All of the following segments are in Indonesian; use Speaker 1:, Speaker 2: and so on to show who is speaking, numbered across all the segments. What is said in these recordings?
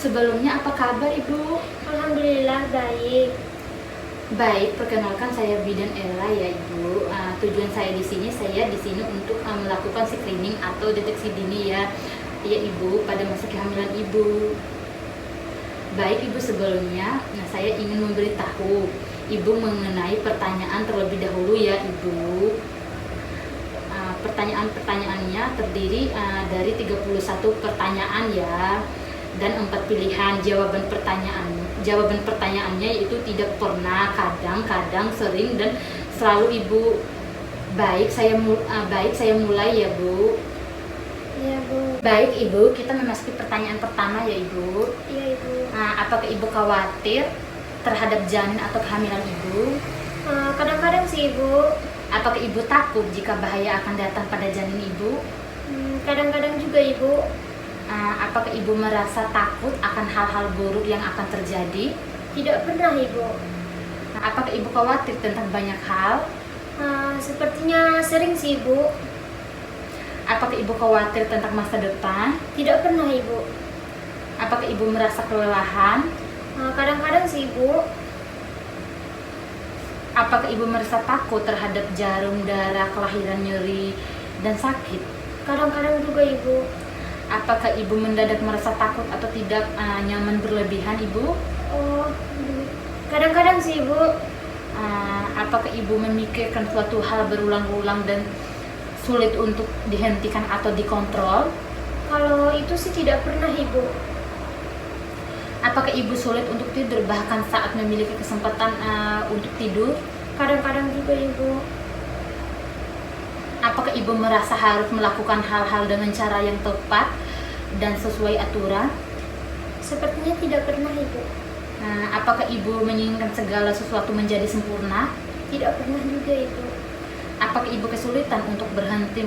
Speaker 1: Sebelumnya apa kabar Ibu?
Speaker 2: Alhamdulillah baik.
Speaker 1: Baik, perkenalkan saya Bidan Ella ya Ibu. Tujuan saya di sini untuk melakukan screening atau deteksi dini ya Ibu pada masa kehamilan Ibu. Baik Ibu, sebelumnya saya ingin memberitahu Ibu mengenai pertanyaan terlebih dahulu ya Ibu. Pertanyaan-pertanyaannya terdiri dari 31 pertanyaan ya, dan 4 pilihan jawaban pertanyaannya yaitu tidak pernah, kadang, sering, dan selalu Ibu. Baik, saya mulai ya Bu.
Speaker 2: Iya Bu.
Speaker 1: Baik Ibu, kita memasuki pertanyaan pertama ya Ibu.
Speaker 2: Iya Ibu.
Speaker 1: Apakah Ibu khawatir terhadap janin atau kehamilan Ibu?
Speaker 2: Kadang-kadang sih Ibu.
Speaker 1: Apakah Ibu takut jika bahaya akan datang pada janin Ibu?
Speaker 2: Kadang-kadang juga Ibu.
Speaker 1: Apakah Ibu merasa takut akan hal-hal buruk yang akan terjadi?
Speaker 2: Tidak pernah Ibu.
Speaker 1: Apakah Ibu khawatir tentang banyak hal?
Speaker 2: Sepertinya sering sih Ibu.
Speaker 1: Apakah Ibu khawatir tentang masa depan?
Speaker 2: Tidak pernah Ibu.
Speaker 1: Apakah Ibu merasa kelelahan?
Speaker 2: Kadang-kadang sih Ibu.
Speaker 1: Apakah Ibu merasa takut terhadap jarum darah, kelahiran, nyeri, dan sakit?
Speaker 2: Kadang-kadang juga Ibu.
Speaker 1: Apakah Ibu mendadak merasa takut atau tidak nyaman berlebihan Ibu?
Speaker 2: Kadang-kadang sih Ibu.
Speaker 1: Apakah Ibu memikirkan suatu hal berulang-ulang dan sulit untuk dihentikan atau dikontrol?
Speaker 2: Kalau itu sih tidak pernah Ibu.
Speaker 1: Apakah Ibu sulit untuk tidur bahkan saat memiliki kesempatan untuk tidur?
Speaker 2: Kadang-kadang juga Ibu.
Speaker 1: Apakah Ibu merasa harus melakukan hal-hal dengan cara yang tepat dan sesuai aturan?
Speaker 2: Sepertinya tidak pernah Ibu.
Speaker 1: Apakah Ibu menginginkan segala sesuatu menjadi sempurna?
Speaker 2: Tidak pernah juga Ibu.
Speaker 1: Apakah Ibu kesulitan untuk berhenti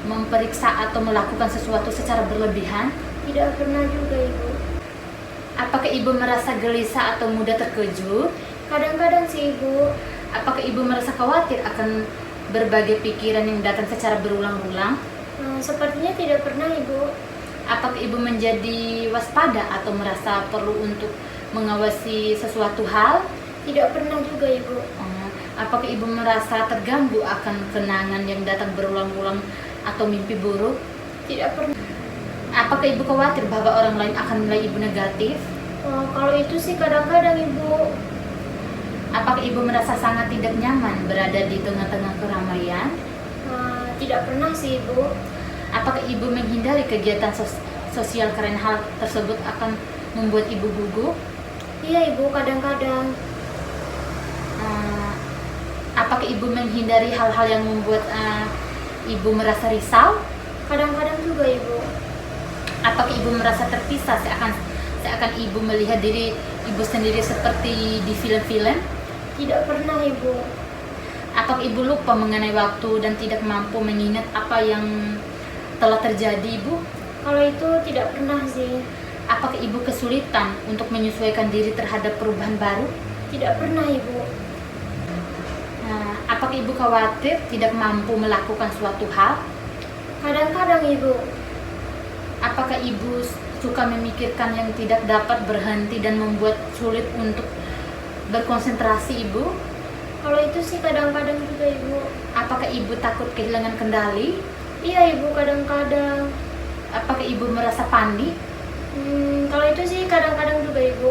Speaker 1: memeriksa atau melakukan sesuatu secara berlebihan?
Speaker 2: Tidak pernah juga Ibu.
Speaker 1: Apakah Ibu merasa gelisah atau mudah terkejut?
Speaker 2: Kadang-kadang sih Ibu.
Speaker 1: Apakah Ibu merasa khawatir akan berbagai pikiran yang datang secara berulang-ulang?
Speaker 2: Sepertinya tidak pernah Ibu.
Speaker 1: Apakah Ibu menjadi waspada atau merasa perlu untuk mengawasi sesuatu hal?
Speaker 2: Tidak pernah juga Ibu.
Speaker 1: Apakah Ibu merasa terganggu akan kenangan yang datang berulang-ulang atau mimpi buruk?
Speaker 2: Tidak pernah.
Speaker 1: Apakah Ibu khawatir bahwa orang lain akan menilai Ibu negatif?
Speaker 2: Kalau itu sih kadang-kadang Ibu.
Speaker 1: Apakah Ibu merasa sangat tidak nyaman berada di tengah-tengah keramaian?
Speaker 2: Tidak pernah sih Ibu.
Speaker 1: Apakah Ibu menghindari kegiatan sosial karena hal tersebut akan membuat Ibu gugup?
Speaker 2: Iya Ibu, kadang-kadang.
Speaker 1: Apakah Ibu menghindari hal-hal yang membuat Ibu merasa risau?
Speaker 2: Kadang-kadang juga Ibu.
Speaker 1: Apakah Ibu merasa terpisah seakan Ibu melihat diri Ibu sendiri seperti di film-film?
Speaker 2: Tidak pernah Ibu.
Speaker 1: Apakah Ibu lupa mengenai waktu dan tidak mampu mengingat apa yang telah terjadi Ibu?
Speaker 2: Kalau itu tidak pernah sih.
Speaker 1: Apakah Ibu kesulitan untuk menyesuaikan diri terhadap perubahan baru?
Speaker 2: Tidak pernah Ibu.
Speaker 1: Apakah Ibu khawatir tidak mampu melakukan suatu hal?
Speaker 2: Kadang-kadang Ibu.
Speaker 1: Apakah Ibu suka memikirkan yang tidak dapat berhenti dan membuat sulit untuk berkonsentrasi Ibu?
Speaker 2: Kalau itu sih kadang-kadang juga Ibu.
Speaker 1: Apakah Ibu takut kehilangan kendali?
Speaker 2: Iya Ibu, kadang-kadang.
Speaker 1: Apakah Ibu merasa panik?
Speaker 2: Kalau itu sih kadang-kadang juga Ibu.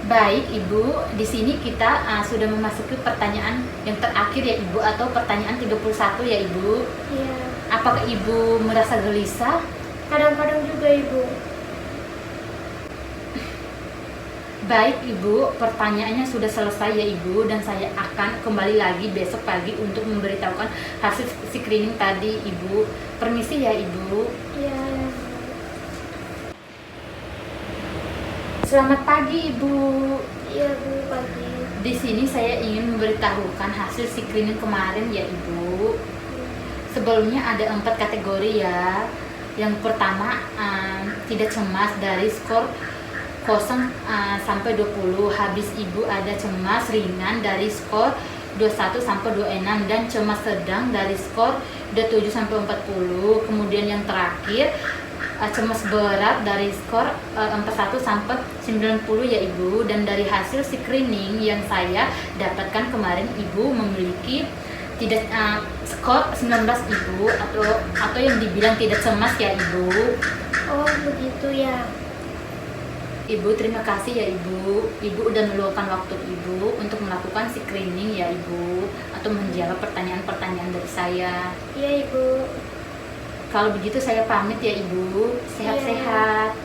Speaker 1: Baik Ibu, di sini kita sudah memasuki pertanyaan yang terakhir ya Ibu, atau pertanyaan 31 ya Ibu.
Speaker 2: Iya.
Speaker 1: Apakah Ibu merasa gelisah?
Speaker 2: Kadang-kadang juga Ibu.
Speaker 1: Baik Ibu, pertanyaannya sudah selesai ya Ibu, dan saya akan kembali lagi besok pagi untuk memberitahukan hasil screening tadi Ibu. Permisi ya Ibu.
Speaker 2: Iya.
Speaker 1: Selamat pagi Ibu.
Speaker 2: Iya Bu, pagi.
Speaker 1: Di sini saya ingin memberitahukan hasil screening kemarin ya Ibu. Sebelumnya ada 4 kategori ya. Yang pertama, tidak cemas dari skor 0 sampai 20. Habis Ibu ada cemas ringan dari skor 21 sampai 26, dan cemas sedang dari skor 27 sampai 40. Kemudian yang terakhir cemas berat dari skor 41 sampai 90 ya Ibu, dan dari hasil screening yang saya dapatkan kemarin Ibu memiliki tidak skor 19 Ibu, atau yang dibilang tidak cemas ya Ibu.
Speaker 2: Oh begitu ya.
Speaker 1: Ibu terima kasih ya Ibu. Ibu udah meluangkan waktu Ibu untuk melakukan screening ya Ibu, atau menjawab pertanyaan-pertanyaan dari saya.
Speaker 2: Iya Ibu.
Speaker 1: Kalau begitu saya pamit ya Ibu. Sehat-sehat.